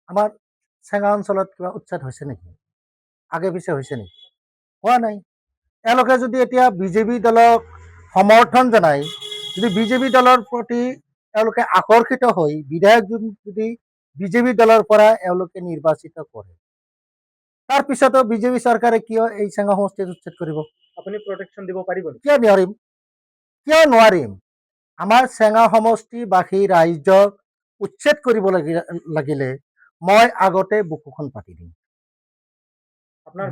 আমাৰ চেঙা অঞ্চলত কিবা উচ্ছেদ হৈছে নেকি? আগে পিছে হৈছে নেকি? হোৱা নাই। এওঁলোকে যদি এতিয়া বিজেপি দলক সমৰ্থন জনায়, যদি বিজেপি দলৰ প্ৰতি এওঁলোকে আকৰ্ষিত হৈ বিধায়ক যদি বিজেপি দলৰ পৰা এওঁলোকে নিৰ্বাচিত কৰে, তাৰ পিছতো বিজেপি চৰকাৰে কিয় এই চেঙা সমষ্টিত উচ্ছেদ কৰিব? আপুনি প্ৰটেকশ্যন দিব পাৰিব? কিয় নোৱাৰিম? কিয় নোৱাৰিম? আমাৰ চেঙা সমষ্টিবাসী ৰাইজক উচ্ছেদ কৰিব লাগিলে মই আগতে বুকুখন পাতি দিম।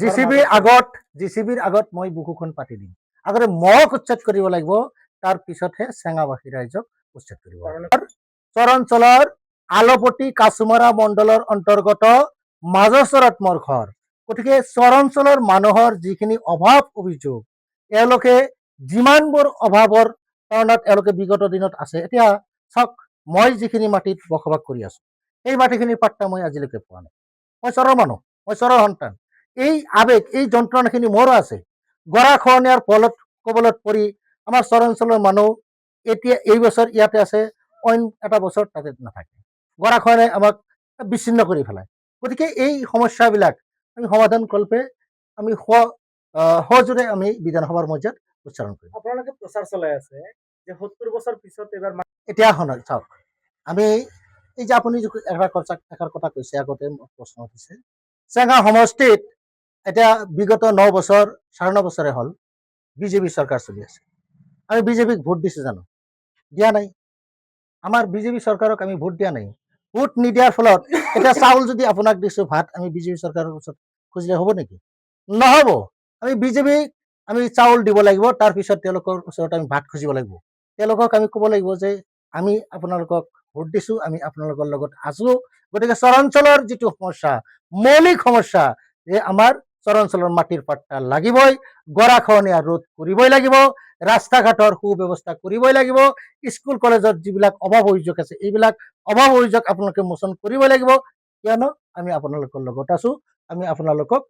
জিচিবিৰ আগত মই বুকুখন পাতি দিম। আগতে মোক উচ্ছেদ কৰিব লাগিব, তাৰ পিছতহে চেঙাবাসী ৰাইজক উচ্ছেদ কৰিব লাগিব। চৰঞ্চলৰ আলপতি কাছুমাৰা মণ্ডলৰ অন্তৰ্গত মাজচৰত মোৰ ঘৰ। গতিকে চৰঞ্চলৰ মানুহৰ যিখিনি অভাৱ অভিযোগ, এওঁলোকে যিমানবোৰ অভাৱৰ কাৰণত এওঁলোকে বিগত দিনত আছে, এতিয়া চাওক মই যিখিনি মাটিত বসবাস কৰি আছো, এই মাটিখিনিৰ পাত্তা মই আজিলৈকে পোৱা নাই। মই চৰৰ মানুহ, মই চৰৰ সন্তান। এই আবেগ, এই যন্ত্ৰণাখিনি মোৰো আছে। গৰাখহনীয়াৰ কবলত পৰি আমাৰ চৰাঞ্চলৰ মানুহ এতিয়া এই বছৰ ইয়াতে আছে, অইন এটা বছৰ তাতে নাথাকে। গৰাখহনীয়াই আমাক বিচ্ছিন্ন কৰি পেলায়। গতিকে এই সমস্যাবিলাক আমি সমাধান কল্পে আমি সজোৰে আমি বিধানসভাৰ মজিয়াত উচ্চাৰণ কৰিম। আপোনালোকে প্ৰচাৰ চলাই আছে যে ৭০ বছৰ পিছত এবাৰ এতিয়া শুনক, চাওক, আমি এই যে আপুনি এষাৰ কথা কৈছে, আগতে প্ৰশ্ন উঠিছে, চেঙা সমষ্টিত এতিয়া বিগত 9 বছৰ 9.5 বছৰে হ'ল বিজেপি চৰকাৰ চলি আছে। আমি বিজেপিক ভোট দিছো জানো? দিয়া নাই। আমাৰ বিজেপি চৰকাৰক আমি ভোট দিয়া নাই। ভোট নিদিয়াৰ ফলত এতিয়া চাউল যদি আপোনাক দিছো, ভাত আমি বিজেপি চৰকাৰৰ ওচৰত খুজিলে হ'ব নেকি? নহ'ব। আমি বিজেপিক আমি চাউল দিব লাগিব, তাৰপিছত তেওঁলোকৰ ওচৰত আমি ভাত খুজিব লাগিব। তেওঁলোকক আমি ক'ব লাগিব যে আমি আপোনালোকক ভোট দিছো, আমি আপোনালোকৰ লগত আছো। গতিকে চৰাঞ্চলৰ যিটো সমস্যা, মৌলিক সমস্যা, যে আমাৰ চৰাঞ্চলৰ মাটিৰ পাট্টা লাগিবই, গৰাখহনীয়া ৰোধ কৰিবই লাগিব, ৰাস্তা ঘাটৰ সুব্যৱস্থা কৰিবই লাগিব, স্কুল কলেজত যিবিলাক অভাৱ অভিযোগ আছে, এইবিলাক অভাৱ অভিযোগ আপোনালোকে মোচন কৰিবই লাগিব। কিয়নো আমি আপোনালোকৰ লগত আছো, আমি আপোনালোকক